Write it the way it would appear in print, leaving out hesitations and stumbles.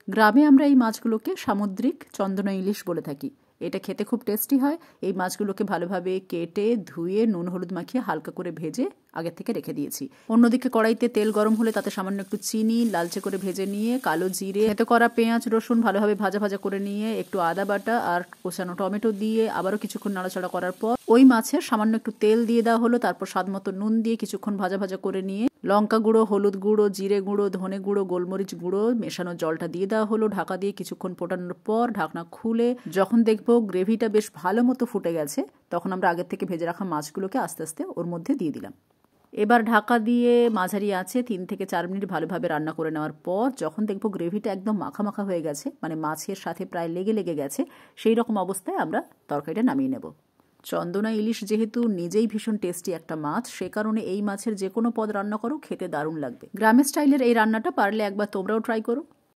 গ্রামে আমরা এই মাছগুলোকে সামুদ্রিক চন্দনা ইলিশ বলে থাকি। এটা খেতে খুব টেস্টি হয়। এই মাছগুলোকে ভালোভাবে কেটে ধুয়ে নুন হলুদ মাখিয়ে হালকা করে ভেজে আগে থেকে রেখে দিয়েছি। অন্যদিকে কড়াইতে তেল গরম হলে তাতে সামান্য একটু চিনি লালচে করে ভেজে নিয়ে কালো জিরে এতে করা পেঁয়াজ রসুন ভালোভাবে ভাজা ভাজা করে নিয়ে একটু আদা বাটা আর কোচানো টমেটো দিয়ে আবারও কিছুক্ষণ নাড়াচাড়া করার পর ওই মাছের সামান্য একটু তেল দিয়ে দেওয়া হলো। তারপর স্বাদ মতো নুন দিয়ে কিছুক্ষণ ভাজা ভাজা করে নিয়ে লঙ্কা গুঁড়ো হলুদ গুঁড়ো জিরে গুঁড়ো ধনে গুঁড়ো গোলমরিচ গুঁড়ো মেশানো জলটা দিয়ে দেওয়া হলো। ঢাকা দিয়ে কিছুক্ষণ ফোটানোর পর ঢাকনা খুলে যখন দেখবো গ্রেভিটা বেশ ভালো মতো ফুটে গেছে তখন আমরা আগের থেকে ভেজে রাখা মাছগুলোকে আস্তে আস্তে ওর মধ্যে দিয়ে দিলাম। এবার ঢাকা দিয়ে মাঝারি আছে 3 থেকে 4 মিনিট ভালোভাবে রান্না করে নেওয়ার পর যখন দেখবো গ্রেভিটা একদম মাখা মাখা হয়ে গেছে, মানে মাছের সাথে প্রায় লেগে লেগে গেছে, সেই রকম অবস্থায় আমরা তরকারিটা নামিয়ে নেব। চন্দনা ইলিশ যেহেতু নিজেই ভীষণ টেস্টি একটা মাছ, সে কারণে এই মাছের যে কোনো পদ রান্না করো খেতে দারুণ লাগবে। গ্রামের স্টাইলের এই রান্নাটা পারলে একবার তোমরাও ট্রাই করো।